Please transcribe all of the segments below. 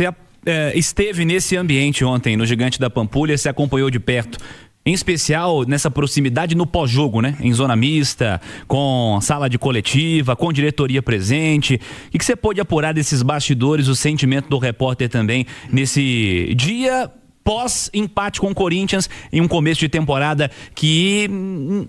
você esteve nesse ambiente ontem, no Gigante da Pampulha, você acompanhou de perto, em especial nessa proximidade no pós-jogo, né? Em zona mista, com sala de coletiva, com diretoria presente. O que você pôde apurar desses bastidores, o sentimento do repórter também, nesse dia pós-empate com o Corinthians, em um começo de temporada que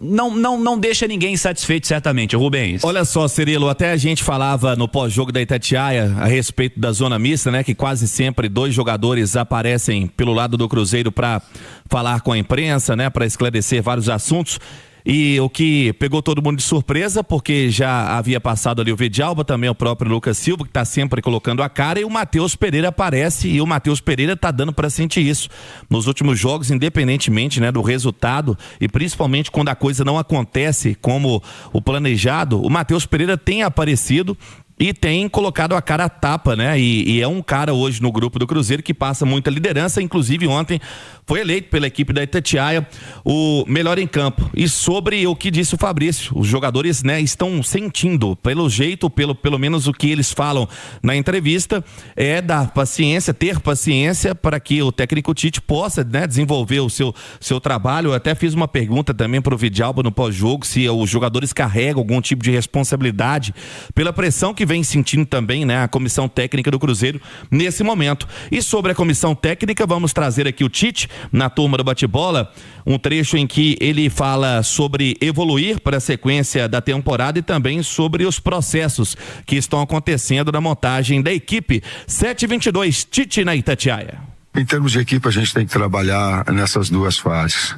não deixa ninguém satisfeito, certamente, Rubens. Olha só, Cirilo, até a gente falava no pós-jogo da Itatiaia a respeito da zona mista, né? Que quase sempre 2 jogadores aparecem pelo lado do Cruzeiro para falar com a imprensa, né? Para esclarecer vários assuntos. E o que pegou todo mundo de surpresa, porque já havia passado ali o Vidjalba, também o próprio Lucas Silva, que está sempre colocando a cara, e o Matheus Pereira aparece, e o Matheus Pereira está dando para sentir isso nos últimos jogos, independentemente, né, do resultado, e principalmente quando a coisa não acontece como o planejado, o Matheus Pereira tem aparecido e tem colocado a cara a tapa, né? E é um cara hoje no grupo do Cruzeiro que passa muita liderança, inclusive ontem foi eleito pela equipe da Itatiaia o melhor em campo. E sobre o que disse o Fabrício, os jogadores, né, estão sentindo, pelo jeito, pelo menos o que eles falam na entrevista, é dar paciência, ter paciência para que o técnico Tite possa, né, desenvolver o seu trabalho. Eu até fiz uma pergunta também para o Vidjalba no pós-jogo, se os jogadores carregam algum tipo de responsabilidade pela pressão que vem sentindo também, né, a comissão técnica do Cruzeiro nesse momento. E sobre a comissão técnica, vamos trazer aqui o Tite na turma do bate-bola, um trecho em que ele fala sobre evoluir para a sequência da temporada e também sobre os processos que estão acontecendo na montagem da equipe. 7h22, Tite na Itatiaia. Em termos de equipe, a gente tem que trabalhar nessas duas fases.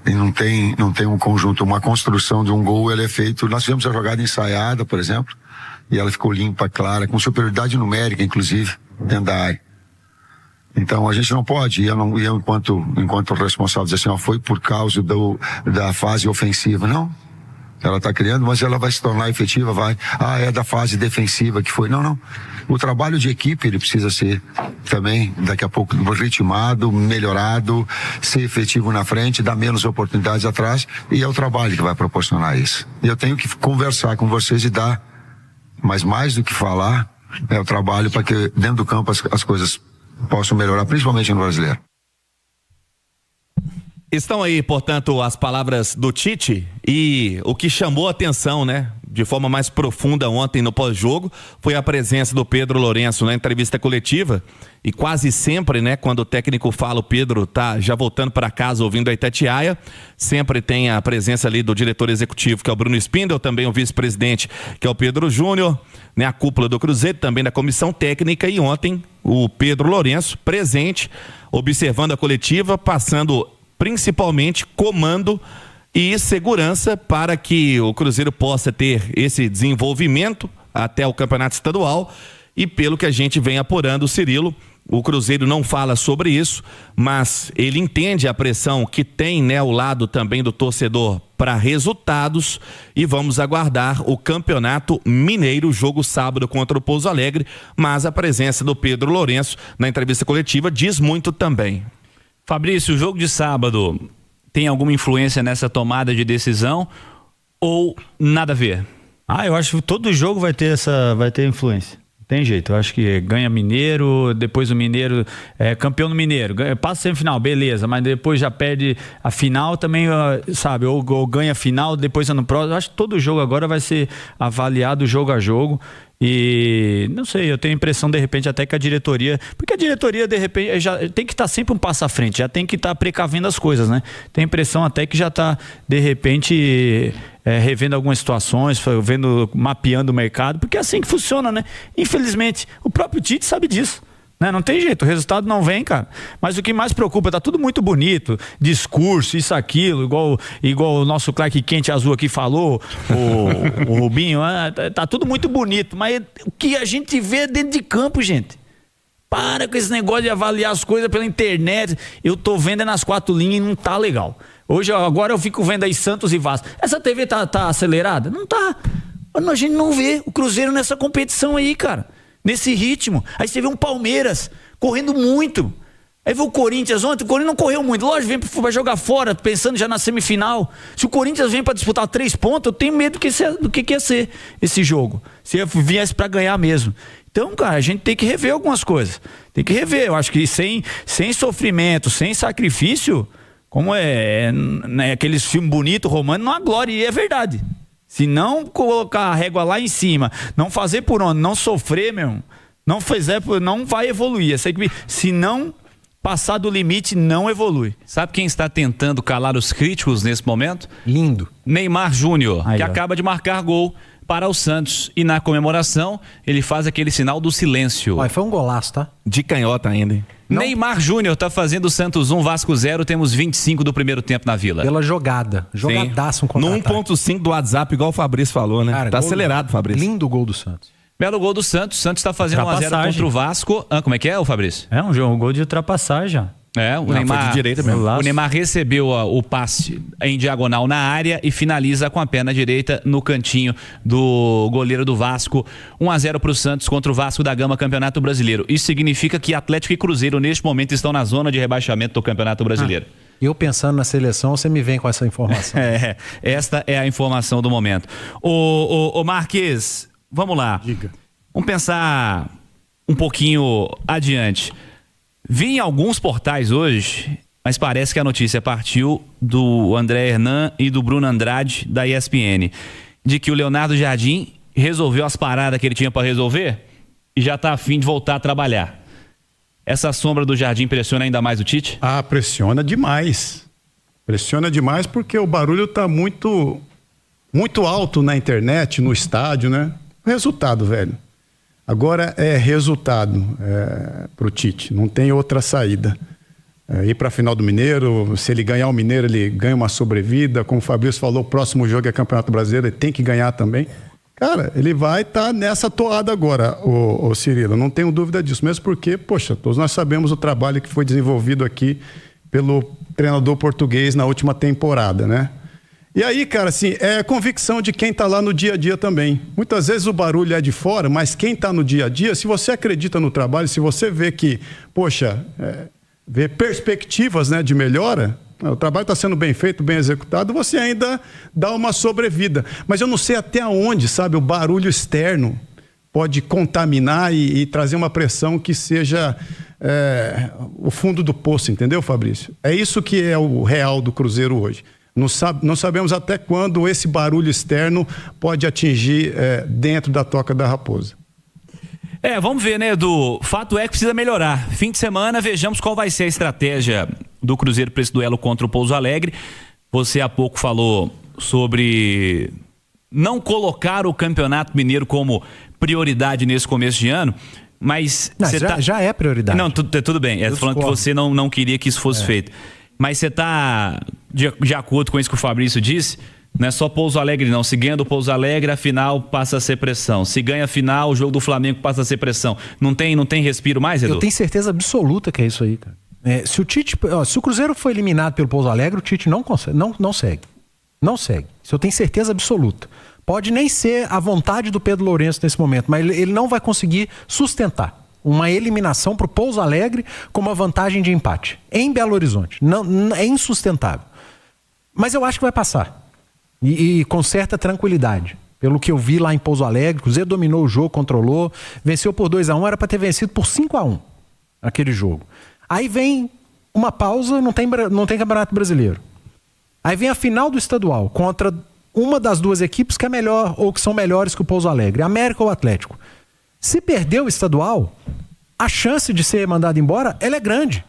E não tem um conjunto, uma construção de um gol, ele é feito. Nós fizemos a jogada ensaiada, por exemplo, e ela ficou limpa, clara, com superioridade numérica, inclusive, dentro da área. Então a gente não pode, eu enquanto responsável, dizer assim, ó, foi por causa da fase ofensiva. Não. Ela está criando, mas ela vai se tornar efetiva, vai. É da fase defensiva que foi. Não. O trabalho de equipe, ele precisa ser também, daqui a pouco, ritmado, melhorado, ser efetivo na frente, dar menos oportunidades atrás, e é o trabalho que vai proporcionar isso. E eu tenho que conversar com vocês e dar, mas mais do que falar, é o trabalho para que dentro do campo as coisas possam melhorar, principalmente no brasileiro. Estão aí, portanto, as palavras do Tite, e o que chamou a atenção, né, de forma mais profunda ontem no pós-jogo, foi a presença do Pedro Lourenço na entrevista coletiva. E quase sempre, né, quando o técnico fala, o Pedro tá já voltando para casa ouvindo a Itatiaia, sempre tem a presença ali do diretor executivo, que é o Bruno Spindel, também o vice-presidente, que é o Pedro Júnior, né, a cúpula do Cruzeiro, também da comissão técnica, e ontem o Pedro Lourenço presente, observando a coletiva, passando principalmente comando e segurança para que o Cruzeiro possa ter esse desenvolvimento até o campeonato estadual. E pelo que a gente vem apurando, Cirilo, o Cruzeiro não fala sobre isso, mas ele entende a pressão que tem, né, ao lado também do torcedor para resultados, e vamos aguardar o Campeonato Mineiro, jogo sábado contra o Pouso Alegre, mas a presença do Pedro Lourenço na entrevista coletiva diz muito também. Fabrício, o jogo de sábado tem alguma influência nessa tomada de decisão ou nada a ver? Eu acho que todo jogo vai ter influência. Tem jeito, eu acho que ganha Mineiro, depois o Mineiro é campeão no Mineiro, passa a semifinal, beleza, mas depois já perde a final também, sabe, ou ganha a final, depois ano próximo. Eu acho que todo jogo agora vai ser avaliado jogo a jogo. E não sei, eu tenho a impressão de repente até que a diretoria, porque a diretoria de repente já tem que estar sempre um passo à frente, já tem que estar precavendo as coisas, né? Tem a impressão até que já está de repente revendo algumas situações, mapeando o mercado, porque é assim que funciona, né? Infelizmente, o próprio Tite sabe disso. Não tem jeito, o resultado não vem, cara. Mas o que mais preocupa, tá tudo muito bonito, discurso, isso, aquilo, igual o nosso Clark Kent azul aqui falou, o Rubinho, tá tudo muito bonito, mas o que a gente vê é dentro de campo, gente. Para com esse negócio de avaliar as coisas pela internet. Eu tô vendo nas 4 linhas e não tá legal. Agora eu fico vendo aí Santos e Vasco. Essa TV tá acelerada? Não tá. A gente não vê o Cruzeiro nessa competição aí, cara. Nesse ritmo. Aí você vê um Palmeiras correndo muito. Aí vê o Corinthians ontem, o Corinthians não correu muito. Lógico, vai jogar fora, pensando já na semifinal. Se o Corinthians vem para disputar 3 pontos, eu tenho medo do que ia ser esse jogo. Se viesse para ganhar mesmo. Então, cara, a gente tem que rever algumas coisas. Tem que rever. Eu acho que sem sofrimento, sem sacrifício, como né, aqueles filmes bonitos, romanos, não há glória. E é verdade. Se não colocar a régua lá em cima, não fazer por onde, não sofrer, meu irmão, não fizer, não vai evoluir. Se não passar do limite, não evolui. Sabe quem está tentando calar os críticos nesse momento? Lindo. Neymar Júnior, que acaba de marcar gol para o Santos. E na comemoração, ele faz aquele sinal do silêncio. Olha, foi um golaço, tá? De canhota ainda, hein? Não. Neymar Júnior tá fazendo o Santos 1, Vasco 0. Temos 25 do primeiro tempo na Vila. Pela jogada. Jogadaço, um contra-ataque. No 1.5 do WhatsApp, igual o Fabrício falou, né? Cara, tá acelerado, Fabrício. Lindo gol do Santos. Belo gol do Santos. O Santos tá fazendo 1-0 contra o Vasco. Como é que é, o Fabrício? É um gol de ultrapassagem. O Neymar, foi de direita mesmo. O Neymar recebeu o passe em diagonal na área e finaliza com a perna direita no cantinho do goleiro do Vasco. 1-0 para o Santos contra o Vasco da Gama, Campeonato Brasileiro. Isso significa que Atlético e Cruzeiro neste momento estão na zona de rebaixamento do Campeonato Brasileiro. Eu pensando na seleção, você me vem com essa informação. Esta é a informação do momento. O Marques, vamos lá. Diga. Vamos pensar um pouquinho adiante. Vi em alguns portais hoje, mas parece que a notícia partiu do André Hernan e do Bruno Andrade, da ESPN, de que o Leonardo Jardim resolveu as paradas que ele tinha para resolver e já está a fim de voltar a trabalhar. Essa sombra do Jardim pressiona ainda mais o Tite? Pressiona demais. Pressiona demais porque o barulho está muito alto na internet, no estádio, né? Resultado, velho. Agora é resultado pro Tite, não tem outra saída. Ir para a final do Mineiro, se ele ganhar o Mineiro, ele ganha uma sobrevida. Como o Fabrício falou, o próximo jogo é Campeonato Brasileiro, ele tem que ganhar também. Cara, ele vai estar nessa toada agora, o Cirilo, não tenho dúvida disso. Mesmo porque, poxa, todos nós sabemos o trabalho que foi desenvolvido aqui pelo treinador português na última temporada, né? E aí, cara, assim, é convicção de quem tá lá no dia a dia também. Muitas vezes o barulho é de fora, mas quem tá no dia a dia, se você acredita no trabalho, se você vê que, poxa, vê perspectivas, né, de melhora, o trabalho está sendo bem feito, bem executado, você ainda dá uma sobrevida. Mas eu não sei até onde, sabe, o barulho externo pode contaminar e trazer uma pressão que seja o fundo do poço, entendeu, Fabrício? É isso que é o real do Cruzeiro hoje. Não sabemos até quando esse barulho externo pode atingir dentro da Toca da Raposa. Vamos ver, né, Edu? Fato é que precisa melhorar. Fim de semana, vejamos qual vai ser a estratégia do Cruzeiro para esse duelo contra o Pouso Alegre. Você há pouco falou sobre não colocar o Campeonato Mineiro como prioridade nesse começo de ano, mas... já é prioridade. Não, tudo bem. Tô falando que você não queria que isso fosse feito. Mas você está de acordo com isso que o Fabrício disse? Não é só Pouso Alegre, não. Se ganha do Pouso Alegre, a final passa a ser pressão. Se ganha a final, o jogo do Flamengo passa a ser pressão. Não tem respiro mais, Edu? Eu tenho certeza absoluta que é isso aí, cara. Se o Cruzeiro for eliminado pelo Pouso Alegre, o Tite não segue. Não segue. Isso eu tenho certeza absoluta. Pode nem ser a vontade do Pedro Lourenço nesse momento, mas ele não vai conseguir sustentar uma eliminação para o Pouso Alegre com uma vantagem de empate em Belo Horizonte. Não, é insustentável. Mas eu acho que vai passar. E com certa tranquilidade. Pelo que eu vi lá em Pouso Alegre, o Cruzeiro dominou o jogo, controlou, venceu por 2-1, era para ter vencido por 5-1 aquele jogo. Aí vem uma pausa, não tem Campeonato Brasileiro. Aí vem a final do estadual contra uma das duas equipes que é melhor ou que são melhores que o Pouso Alegre, América ou Atlético. Se perder o estadual, a chance de ser mandado embora, ela é grande.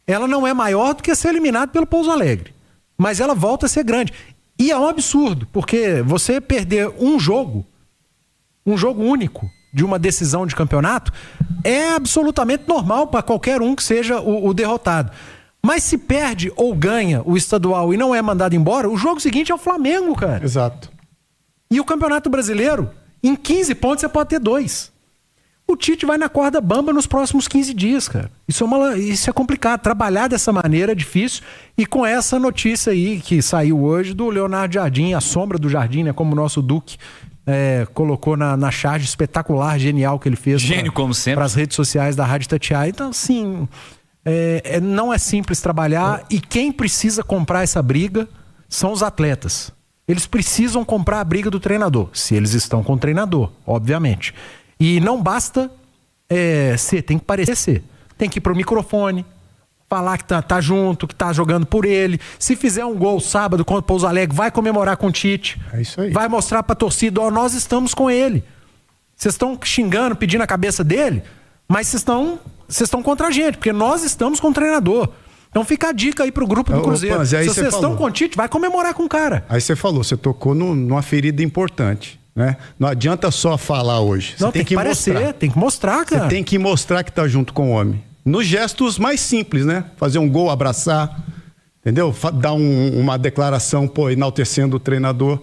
Ela não é maior do que ser eliminado pelo Pouso Alegre, mas ela volta a ser grande. E é um absurdo, porque você perder um jogo único de uma decisão de campeonato, é absolutamente normal para qualquer um que seja o derrotado. Mas se perde ou ganha o estadual e não é mandado embora, o jogo seguinte é o Flamengo, cara. Exato. E o Campeonato Brasileiro, em 15 pontos você pode ter 2. O Tite vai na corda bamba nos próximos 15 dias, cara. Isso é complicado. Trabalhar dessa maneira é difícil. E com essa notícia aí que saiu hoje do Leonardo Jardim, a sombra do Jardim, né? Como o nosso Duque colocou na charge espetacular, genial que ele fez. Gênio, como sempre. Para as redes sociais da Rádio Itatiaia. Então, assim, não é simples trabalhar. E quem precisa comprar essa briga são os atletas. Eles precisam comprar a briga do treinador. Se eles estão com o treinador, obviamente. E não basta ser, tem que parecer ser. Tem que ir pro microfone, falar que tá junto, que tá jogando por ele. Se fizer um gol sábado contra o Pouso Alegre, vai comemorar com o Tite. É isso aí. Vai mostrar pra torcida, nós estamos com ele. Vocês estão xingando, pedindo a cabeça dele, mas vocês estão contra a gente, porque nós estamos com o treinador. Então fica a dica aí pro grupo do Cruzeiro. Panzi, se vocês estão com o Tite, vai comemorar com o cara. Aí você tocou numa ferida importante, né? Não adianta só falar hoje. Você tem que mostrar. Tem que mostrar, cara. Você tem que mostrar que tá junto com o homem. Nos gestos mais simples, né? Fazer um gol, abraçar, entendeu? Dar uma declaração, enaltecendo o treinador.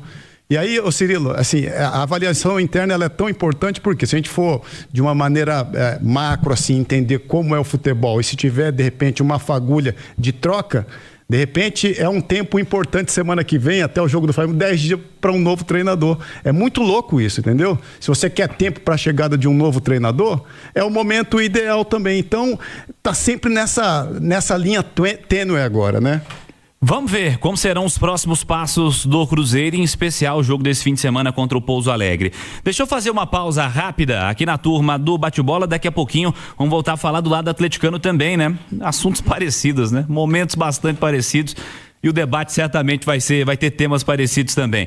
E aí, Cirilo, assim, a avaliação interna ela é tão importante porque se a gente for de uma maneira macro, assim, entender como é o futebol e se tiver, de repente, uma fagulha de troca, de repente é um tempo importante semana que vem, até o jogo do Flamengo, 10 dias para um novo treinador. É muito louco isso, entendeu? Se você quer tempo para a chegada de um novo treinador, é o momento ideal também. Então, tá sempre nessa linha tênue agora, né? Vamos ver como serão os próximos passos do Cruzeiro, em especial o jogo desse fim de semana contra o Pouso Alegre. Deixa eu fazer uma pausa rápida aqui na turma do Bate-Bola. Daqui a pouquinho vamos voltar a falar do lado atleticano também, né? Assuntos parecidos, né? Momentos bastante parecidos. E o debate certamente vai ter temas parecidos também.